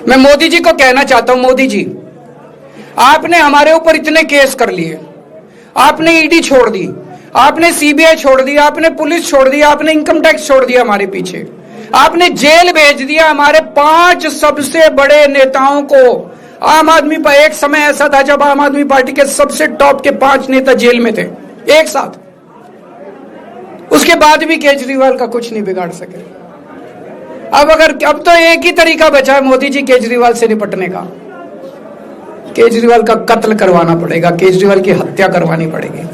मैं मोदी जी को कहना चाहता हूं, मोदी जी आपने हमारे ऊपर इतने केस कर लिए, आपने ईडी छोड़ दी, आपने सीबीआई छोड़ दी, आपने पुलिस छोड़ दी, आपने इनकम टैक्स छोड़ दिया हमारे पीछे, आपने जेल भेज दिया हमारे 5 सबसे बड़े नेताओं को। आम आदमी पर एक समय ऐसा था जब आम आदमी पार्टी के सबसे टॉप के 5 नेता जेल में थे एक साथ। उसके बाद भी केजरीवाल का कुछ नहीं बिगाड़ सके। अब तो एक ही तरीका बचा है मोदी जी केजरीवाल से निपटने का, केजरीवाल का कत्ल करवाना पड़ेगा, केजरीवाल की हत्या करवानी पड़ेगी।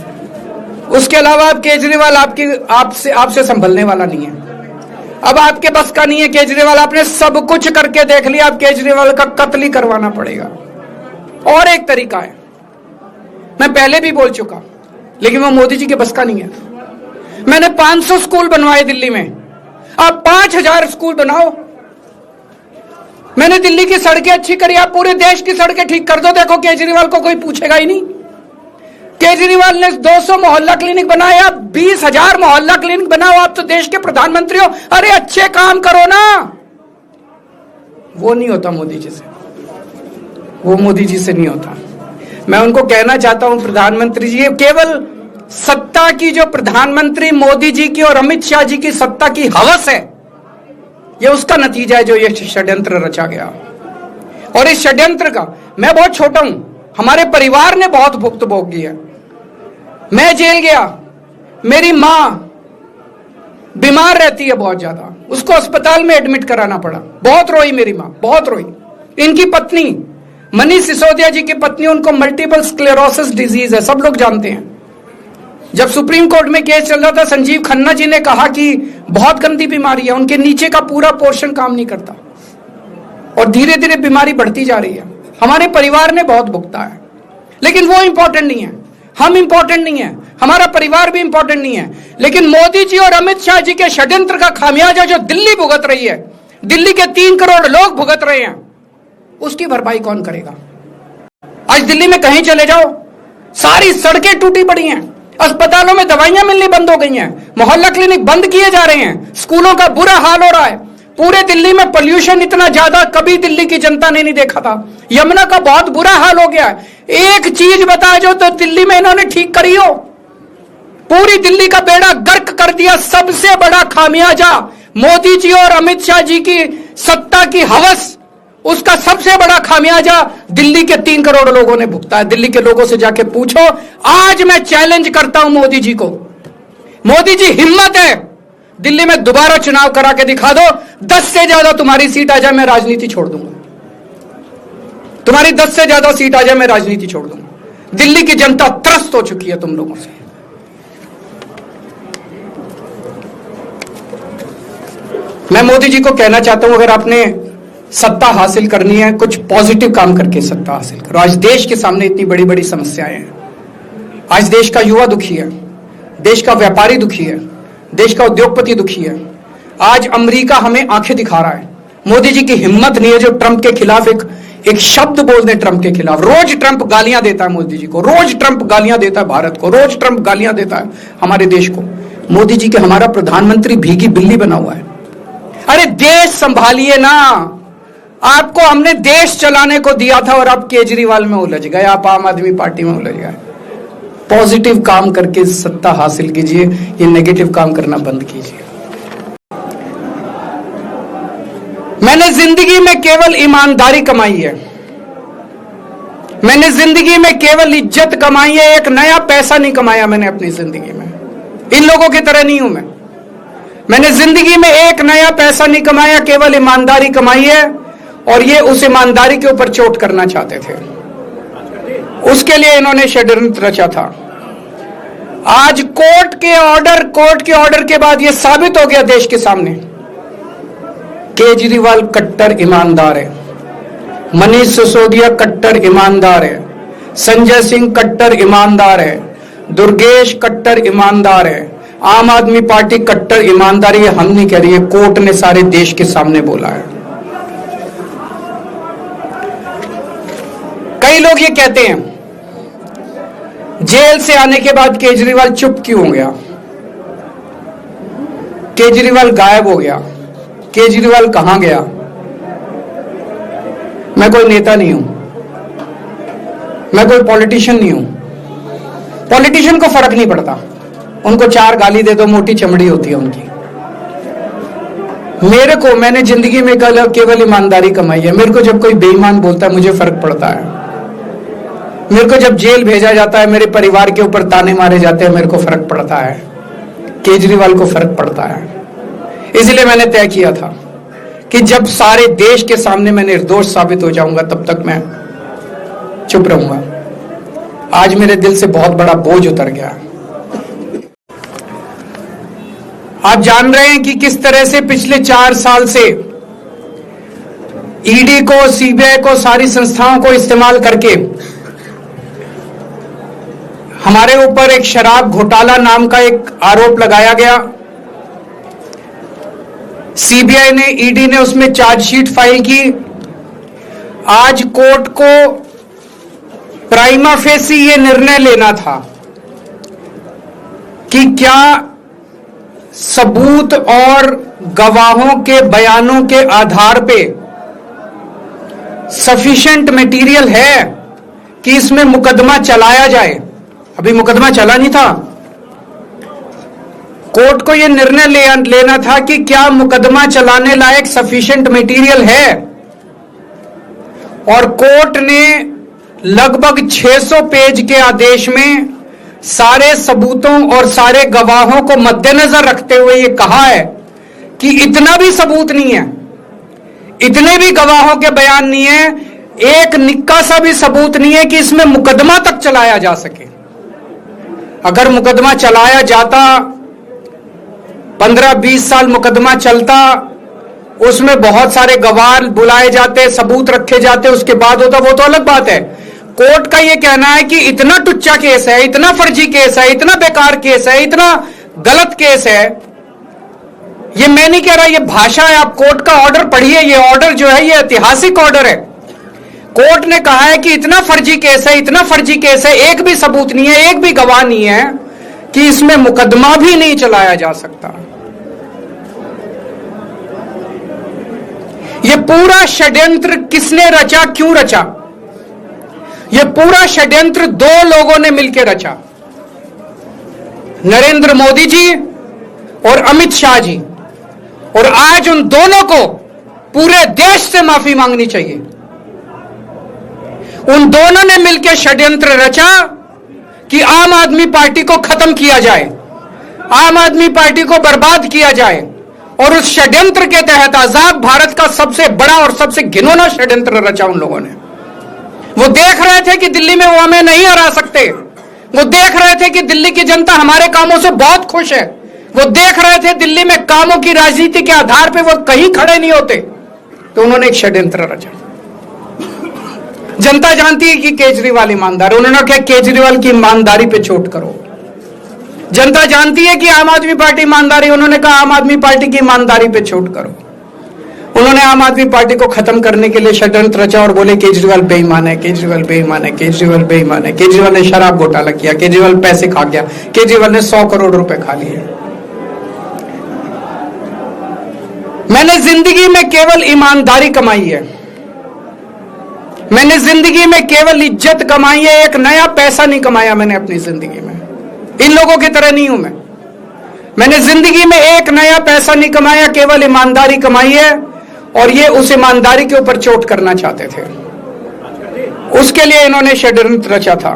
उसके अलावा अब केजरीवाल आपसे संभलने वाला नहीं है। अब आपके बस का नहीं है केजरीवाल, आपने सब कुछ करके देख लिया, अब केजरीवाल का कत्ल ही करवाना पड़ेगा। और एक तरीका है, मैं पहले भी बोल चुका, लेकिन वो मोदी जी के बस का नहीं है। मैंने 500 स्कूल बनवाए दिल्ली में, आप 5000 स्कूल बनाओ। मैंने दिल्ली की सड़कें अच्छी करी, आप पूरे देश की सड़कें ठीक कर दो, देखो केजरीवाल को कोई पूछेगा ही नहीं। केजरीवाल ने 200 मोहल्ला क्लिनिक बनाए, आप 20,000 मोहल्ला क्लिनिक बनाओ, आप तो देश के प्रधानमंत्री हो, अरे अच्छे काम करो ना। वो नहीं होता मोदी जी से, वो मोदी जी से नहीं होता। मैं उनको कहना चाहता हूं, प्रधानमंत्री जी, केवल सत्ता की जो प्रधानमंत्री मोदी जी की और अमित शाह जी की सत्ता की हवस है, ये उसका नतीजा है जो ये षड्यंत्र रचा गया। और इस षड्यंत्र का मैं बहुत छोटा हूं, हमारे परिवार ने बहुत भुगत भोगी है। मैं जेल गया, मेरी मां बीमार रहती है बहुत ज्यादा, उसको अस्पताल में एडमिट कराना पड़ा, बहुत रोई मेरी मां, बहुत रोई। इनकी पत्नी मनीष सिसोदिया जी की पत्नी, उनको मल्टीपल स्क्लेरोसिस डिजीज है, सब लोग जानते हैं। जब सुप्रीम कोर्ट में केस चल रहा था, संजीव खन्ना जी ने कहा कि बहुत गंदी बीमारी है, उनके नीचे का पूरा पोर्शन काम नहीं करता और धीरे धीरे बीमारी बढ़ती जा रही है। हमारे परिवार ने बहुत भुगता है, लेकिन वो इंपॉर्टेंट नहीं है, हम इंपॉर्टेंट नहीं है, हमारा परिवार भी इंपॉर्टेंट नहीं है। लेकिन मोदी जी और अमित शाह जी के षड्यंत्र का खामियाजा जो दिल्ली भुगत रही है, दिल्ली के 3 करोड़ लोग भुगत रहे हैं, उसकी भरपाई कौन करेगा? आज दिल्ली में कहीं चले जाओ, सारी सड़कें टूटी पड़ी हैं, अस्पतालों में दवाइयां मिलनी बंद हो गई हैं, मोहल्ला क्लिनिक बंद किए जा रहे हैं, स्कूलों का बुरा हाल हो रहा है। पूरे दिल्ली में पोल्यूशन इतना ज्यादा कभी दिल्ली की जनता ने नहीं देखा था। यमुना का बहुत बुरा हाल हो गया है। एक चीज बता जो तो दिल्ली में इन्होंने ठीक करी हो, पूरी दिल्ली का बेड़ा गर्क कर दिया। सबसे बड़ा खामियाजा मोदी जी और अमित शाह जी की सत्ता की हवस, उसका सबसे बड़ा खामियाजा दिल्ली के 3 करोड़ लोगों ने भुगता है। दिल्ली के लोगों से जाके पूछो। आज मैं चैलेंज करता हूं मोदी जी को, मोदी जी हिम्मत है दिल्ली में दोबारा चुनाव करा के दिखा दो, 10 से ज्यादा तुम्हारी सीट आ जाए मैं राजनीति छोड़ दूंगा, तुम्हारी 10 से ज्यादा सीट आ जाए मैं राजनीति छोड़ दूंगा। दिल्ली की जनता त्रस्त हो चुकी है तुम लोगों से। मैं मोदी जी को कहना चाहता हूं, अगर आपने सत्ता हासिल करनी है, कुछ पॉजिटिव काम करके सत्ता हासिल करो। आज देश के सामने इतनी बड़ी बड़ी समस्याएं हैं। आज देश का युवा दुखी है, देश का व्यापारी दुखी है, देश का उद्योगपति दुखी है। आज अमेरिका हमें आंखें दिखा रहा है। मोदी जी की हिम्मत नहीं है जो ट्रंप के खिलाफ एक शब्द बोल दे। ट्रंप के खिलाफ रोज ट्रंप गालियां देता है मोदी जी को, रोज ट्रंप गालियां देता है भारत को, रोज ट्रंप गालियां देता है हमारे देश को। मोदी जी के हमारा प्रधानमंत्री भीगी बिल्ली बना हुआ है। अरे देश संभालिए ना, आपको हमने देश चलाने को दिया था और आप केजरीवाल में उलझ गए, आप आम आदमी पार्टी में उलझ गए। पॉजिटिव काम करके सत्ता हासिल कीजिए, ये नेगेटिव काम करना बंद कीजिए। मैंने जिंदगी में केवल ईमानदारी कमाई है, मैंने जिंदगी में केवल इज्जत कमाई है, एक नया पैसा नहीं कमाया मैंने अपनी जिंदगी में। इन लोगों की तरह नहीं हूं मैंने जिंदगी में एक नया पैसा नहीं कमाया, केवल ईमानदारी कमाई है। और ये उस ईमानदारी के ऊपर चोट करना चाहते थे, उसके लिए इन्होंने षड्यंत्र रचा था। आज कोर्ट के ऑर्डर के बाद यह साबित हो गया देश के सामने, केजरीवाल कट्टर ईमानदार है, मनीष सिसोदिया कट्टर ईमानदार है, संजय सिंह कट्टर ईमानदार है, दुर्गेश कट्टर ईमानदार है, आम आदमी पार्टी कट्टर ईमानदारी है। हम नहीं कह रही है, कोर्ट ने सारे देश के सामने बोला है। कई लोग ये कहते हैं जेल से आने के बाद केजरीवाल चुप क्यों हो गया, केजरीवाल गायब हो गया, केजरीवाल कहां गया? मैं कोई नेता नहीं हूं, मैं कोई पॉलिटिशियन नहीं हूं। पॉलिटिशियन को फर्क नहीं पड़ता, उनको 4 गाली दे दो, मोटी चमड़ी होती है उनकी। मैंने जिंदगी में केवल ईमानदारी कमाई है। मेरे को जब कोई बेईमान बोलता है मुझे फर्क पड़ता है। मेरे को जब जेल भेजा जाता है, मेरे परिवार के ऊपर ताने मारे जाते हैं, मेरे को फर्क पड़ता है। केजरीवाल को फर्क पड़ता है। इसलिए मैंने तय किया था कि जब सारे देश के सामने मैं निर्दोष साबित हो जाऊंगा तब तक मैं चुप रहूंगा। आज मेरे दिल से बहुत बड़ा बोझ उतर गया। आप जान रहे हैं कि किस तरह से पिछले 4 साल से ईडी को, सीबीआई को, सारी संस्थाओं को इस्तेमाल करके हमारे ऊपर एक शराब घोटाला नाम का एक आरोप लगाया गया। सीबीआई ने, ईडी ने उसमें चार्जशीट फाइल की। आज कोर्ट को प्राइमा फेसी ये निर्णय लेना था कि क्या सबूत और गवाहों के बयानों के आधार पे सफिशिएंट मटेरियल है कि इसमें मुकदमा चलाया जाए। अभी मुकदमा चला नहीं था। कोर्ट को यह निर्णय लेना था कि क्या मुकदमा चलाने लायक सफिशिएंट मटेरियल है, और कोर्ट ने लगभग 600 पेज के आदेश में सारे सबूतों और सारे गवाहों को मद्देनजर रखते हुए यह कहा है कि इतना भी सबूत नहीं है, इतने भी गवाहों के बयान नहीं है, एक निक्का सा भी सबूत नहीं है कि इसमें मुकदमा तक चलाया जा सके। अगर मुकदमा चलाया जाता, 15-20 साल मुकदमा चलता, उसमें बहुत सारे गवाह बुलाए जाते, सबूत रखे जाते, उसके बाद होता, वो तो अलग बात है। कोर्ट का यह कहना है कि इतना टुच्चा केस है, इतना फर्जी केस है, इतना बेकार केस है, इतना गलत केस है। ये मैं नहीं कह रहा, ये भाषा है। आप कोर्ट का ऑर्डर पढ़िए। ये ऑर्डर जो है ये ऐतिहासिक ऑर्डर है। कोर्ट ने कहा है कि इतना फर्जी केस है, इतना फर्जी केस है, एक भी सबूत नहीं है, एक भी गवाह नहीं है कि इसमें मुकदमा भी नहीं चलाया जा सकता। यह पूरा षड्यंत्र किसने रचा, क्यों रचा? यह पूरा षड्यंत्र 2 लोगों ने मिलकर रचा, नरेंद्र मोदी जी और अमित शाह जी। और आज उन दोनों को पूरे देश से माफी मांगनी चाहिए। उन दोनों ने मिलकर षड्यंत्र रचा कि आम आदमी पार्टी को खत्म किया जाए, आम आदमी पार्टी को बर्बाद किया जाए। और उस षड्यंत्र के तहत आजाद भारत का सबसे बड़ा और सबसे घिनौना षड्यंत्र रचा उन लोगों ने। वो देख रहे थे कि दिल्ली में वो हमें नहीं हरा सकते। वो देख रहे थे कि दिल्ली की जनता हमारे कामों से बहुत खुश है। वो देख रहे थे दिल्ली में कामों की राजनीति के आधार पे वो कहीं खड़े नहीं होते। तो उन्होंने एक षड्यंत्र रचा। जनता जानती है कि केजरीवाल ईमानदार है। उन्होंने कहा केजरीवाल की ईमानदारी पे चोट करो। जनता जानती है कि आम आदमी पार्टी ईमानदारी, उन्होंने कहा आम आदमी पार्टी की ईमानदारी पे चोट करो। उन्होंने आम आदमी पार्टी को खत्म करने के लिए षड्यंत्र रचा और बोले केजरीवाल बेईमान है, केजरीवाल बेईमान है, केजरीवाल बेईमान है, केजरीवाल ने शराब घोटाला किया, केजरीवाल पैसे खा गया, केजरीवाल ने 100 करोड़ रुपए खा लिए। मैंने जिंदगी में केवल ईमानदारी कमाई है। मैंने जिंदगी में केवल इज्जत कमाई है। एक नया पैसा नहीं कमाया मैंने अपनी जिंदगी में। इन लोगों की तरह नहीं हूं मैं। मैंने जिंदगी में एक नया पैसा नहीं कमाया, केवल ईमानदारी कमाई है। और ये उस ईमानदारी के ऊपर चोट करना चाहते थे। उसके लिए इन्होंने षड्यंत्र रचा था।